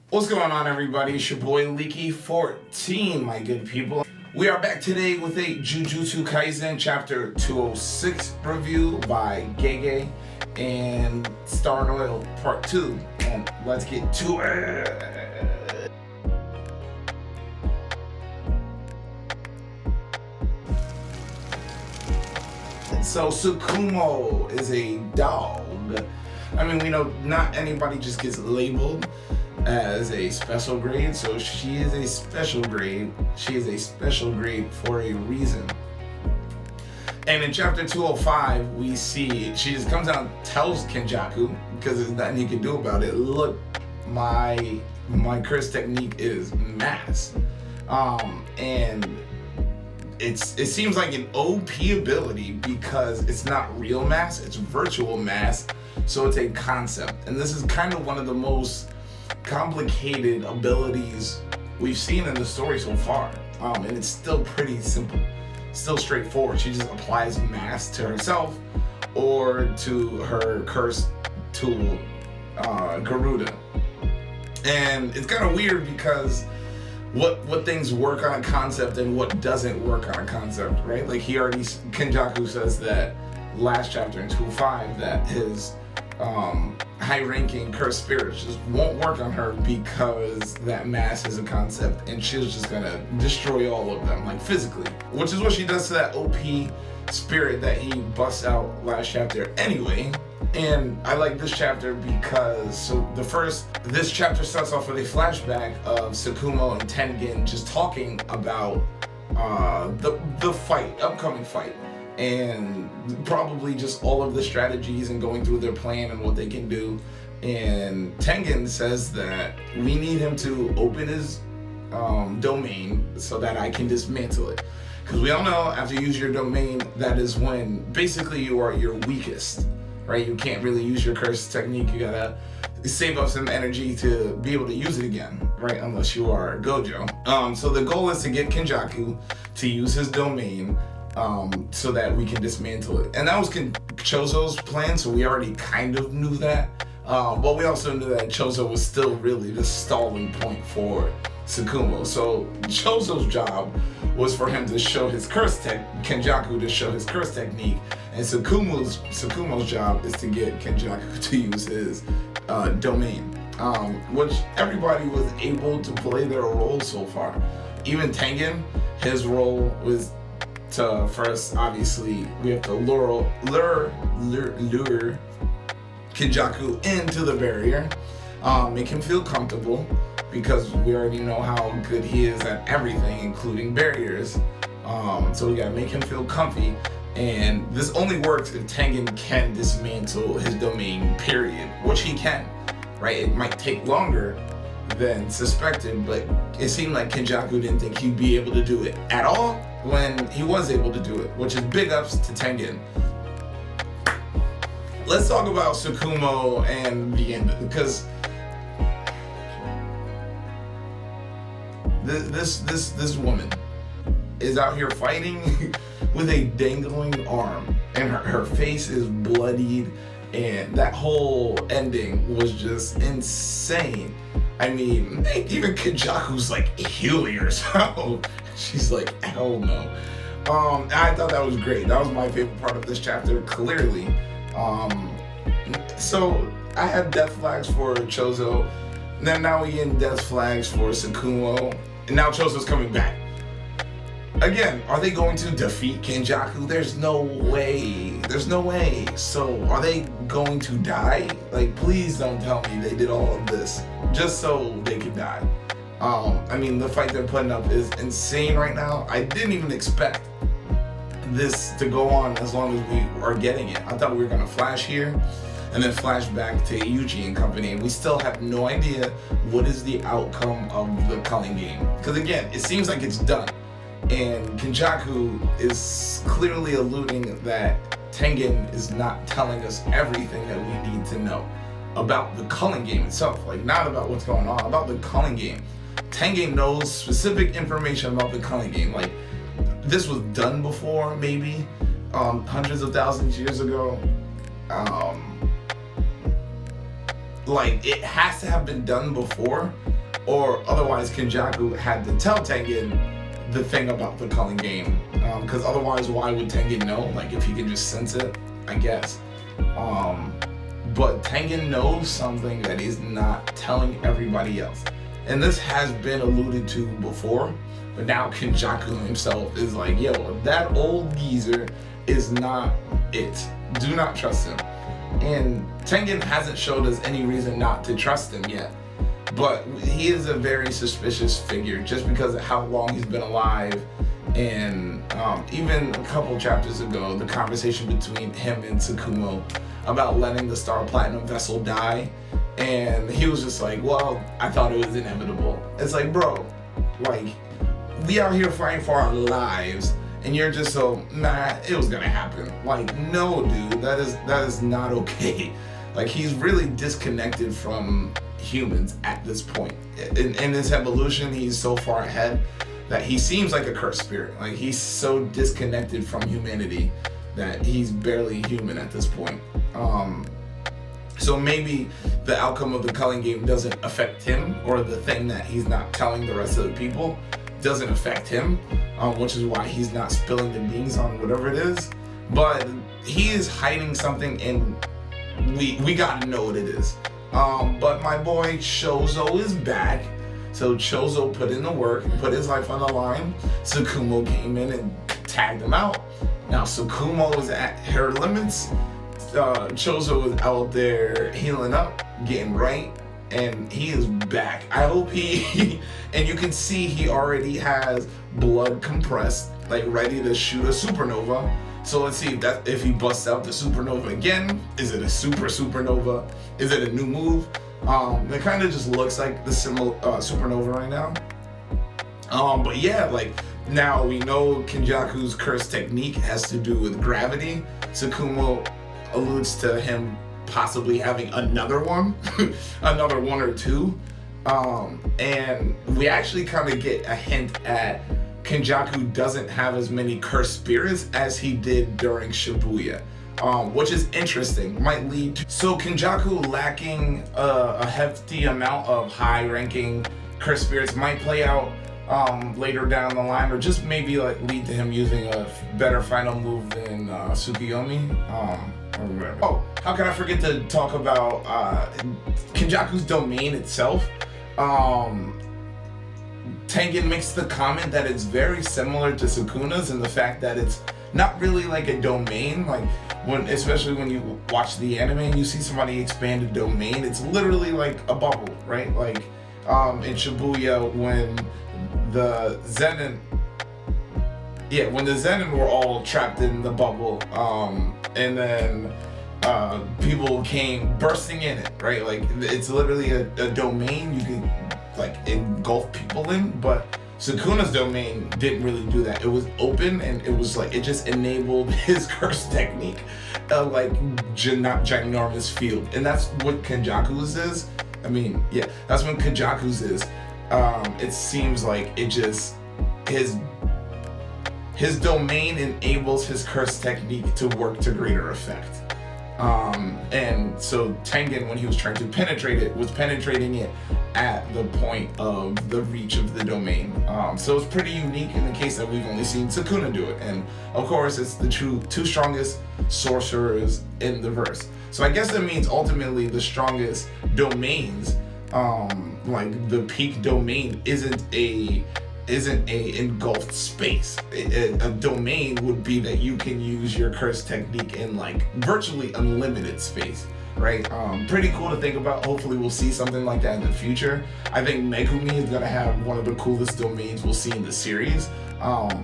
What's going on, everybody? It's your boy Leaky14, my good people. We are back today with a Jujustu Kaisen Chapter 206 review by Gege and Star and Oil Part 2. And let's get to it. So Tsukumo is a dog. I mean, we know not anybody just gets labeled as a special grade, so she is a special grade. She is a special grade for a reason. And in chapter 205, we see she just comes out and tells Kenjaku, because there's nothing he can do about it, look, my curse technique is mass. And it seems like an OP ability because it's not real mass, it's virtual mass, so it's a concept. And this is kind of one of the most complicated abilities we've seen in the story so far, and it's still pretty simple, still straightforward. She just applies mass to herself or to her curse tool, Garuda. And it's kind of weird because what things work on a concept and what doesn't work on a concept, right? Like Kenjaku says that last chapter in 2.5 that his high-ranking cursed spirits just won't work on her because that mass is a concept and she's just gonna destroy all of them, like physically, which is what she does to that OP spirit that he busts out last chapter anyway. And I like this chapter because this chapter starts off with a flashback of Tsukumo and Tengen just talking about the upcoming fight, and probably just all of the strategies and going through their plan and what they can do. And Tengen says that we need him to open his domain so that I can dismantle it. Because we all know after you use your domain, that is when basically you are your weakest, right? You can't really use your curse technique. You gotta save up some energy to be able to use it again, right? Unless you are Gojo. So the goal is to get Kenjaku to use his domain so that we can dismantle it. And that was Choso's plan, so we already kind of knew that. But we also knew that Choso was still really the stalling point for Tsukumo. So Choso's job was for him to show his Kenjaku to show his curse technique, and Tsukumo's job is to get Kenjaku to use his domain, which everybody was able to play their role so far. Even Tengen, his role was to first, obviously, we have to lure Kenjaku into the barrier, make him feel comfortable, because we already know how good he is at everything, including barriers. So we gotta make him feel comfy, and this only works if Tengen can dismantle his domain, period, which he can, right? It might take longer than suspected, but it seemed like Kenjaku didn't think he'd be able to do it at all when he was able to do it, which is big ups to Tengen. Let's talk about Tsukumo and the end, because this woman is out here fighting with a dangling arm, and her face is bloodied, and that whole ending was just insane. I mean, even Kenjaku's like healing herself. She's like, hell no. I thought that was great. That was my favorite part of this chapter, clearly. So I had death flags for Choso. Then now we getting death flags for Tsukumo. And now Choso's coming back. Again, are they going to defeat Kenjaku? There's no way. There's no way. So are they going to die? Like, please don't tell me they did all of this just so they could die. I mean, the fight they're putting up is insane right now. I didn't even expect this to go on as long as we are getting it. I thought we were gonna flash here and then flash back to Yuji and company, and we still have no idea what is the outcome of the culling game. Because again, it seems like it's done, and Kenjaku is clearly alluding that Tengen is not telling us everything that we need to know about the culling game itself, like not about what's going on, about the culling game. Tengen knows specific information about the culling game, like this was done before, maybe hundreds of thousands of years ago. like it has to have been done before, or otherwise Kenjaku had to tell Tengen the thing about the culling game, because otherwise why would Tengen know? Like if he can just sense it, I guess. But Tengen knows something that he's not telling everybody else, and this has been alluded to before, but now Kenjaku himself is like, yo, that old geezer is not it. Do not trust him. And Tengen hasn't showed us any reason not to trust him yet. But he is a very suspicious figure just because of how long he's been alive. And even a couple chapters ago, the conversation between him and Tsukumo about letting the Star Platinum vessel die. And he was just like, well, I thought it was inevitable. It's like, bro, like, we out here fighting for our lives. And you're just so, nah, it was gonna happen. Like, no, dude, that is not okay. Like, he's really disconnected from humans at this point. In his evolution, he's so far ahead that he seems like a cursed spirit. Like, he's so disconnected from humanity that he's barely human at this point. So maybe the outcome of the culling game doesn't affect him, or the thing that he's not telling the rest of the people doesn't affect him, which is why he's not spilling the beans on whatever it is. But he is hiding something, and we gotta know what it is. But my boy Choso is back. So Choso put in the work, put his life on the line. Tsukumo came in and tagged him out. Now Tsukumo is at her limits. Choso is out there healing up, getting right, and he is back. I hope he, and you can see he already has blood compressed, like ready to shoot a supernova. So let's see if he busts out the supernova again. Is it a supernova? Is it a new move? It kind of just looks like the supernova right now. But yeah, like now we know Kenjaku's curse technique has to do with gravity. Tsukumo alludes to him possibly having another one, another one or two. And we actually kind of get a hint at Kenjaku doesn't have as many cursed spirits as he did during Shibuya, which is interesting. Might lead to, so Kenjaku lacking a hefty amount of high-ranking cursed spirits might play out later down the line, or just maybe like lead to him using a better final move than Tsukuyomi. Oh, how can I forget to talk about Kenjaku's domain itself? Tengen makes the comment that it's very similar to Sukuna's in the fact that it's not really like a domain. Like especially when you watch the anime and you see somebody expand a domain, it's literally like a bubble, right? Like in Shibuya when the Zenin were all trapped in the bubble, and then people came bursting in it, right? Like it's literally a domain you can like engulf people in, but Sukuna's domain didn't really do that. It was open, and it was like it just enabled his curse technique, like ginormous field, and that's what Kenjaku's is. I mean, yeah, that's what Kenjaku's is. It seems like it just his domain enables his curse technique to work to greater effect. And so Tengen, when he was trying to penetrate it, was penetrating it at the point of the reach of the domain. So it's pretty unique in the case that we've only seen Sukuna do it. And of course, it's the two strongest sorcerers in the verse. So I guess that means ultimately the strongest domains, like the peak domain isn't a engulfed space. A domain would be that you can use your curse technique in like virtually unlimited space, right? Pretty cool to think about. Hopefully we'll see something like that in the future. I think Megumi is gonna have one of the coolest domains we'll see in the series.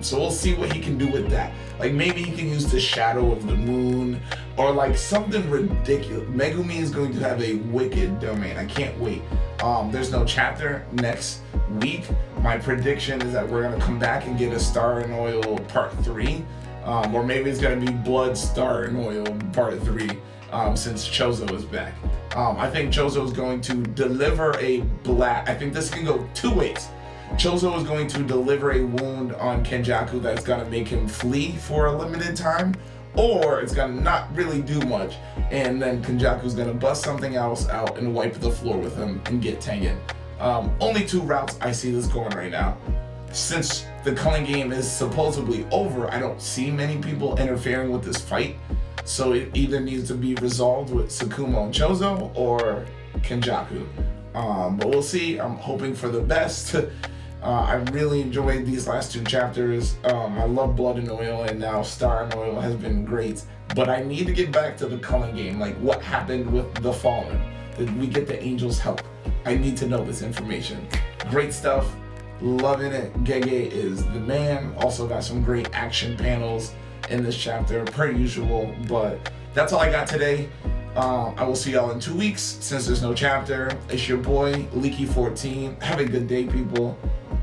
So we'll see what he can do with that. Like maybe he can use the shadow of the moon or like something ridiculous. Megumi is going to have a wicked domain. I can't wait. There's no chapter next week. My prediction is that we're gonna come back and get a Star and Oil Part 3. Or maybe it's gonna be Blood, Star and Oil Part 3, since Choso is back. I think Choso is going to deliver a blast. I think this can go two ways. Choso is going to deliver a wound on Kenjaku that's gonna make him flee for a limited time, or it's gonna not really do much, and then Kenjaku's gonna bust something else out and wipe the floor with him and get Tengen. Only 2 routes I see this going right now. Since the culling game is supposedly over, I don't see many people interfering with this fight. So it either needs to be resolved with Tsukumo and Choso or Kenjaku. But we'll see. I'm hoping for the best. I really enjoyed these last 2 chapters. I love Blood and Oil, and now Star and Oil has been great. But I need to get back to the culling game, like what happened with the Fallen. Did we get the Angels' help? I need to know this information. Great stuff. Loving it. Gege is the man. Also got some great action panels in this chapter, per usual. But that's all I got today. I will see y'all in 2 weeks since there's no chapter. It's your boy, Leaky14. Have a good day, people.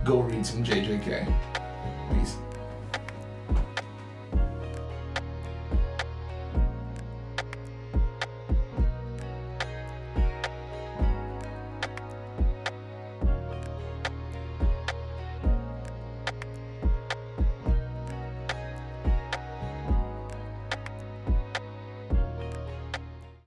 Go read some JJK. Peace.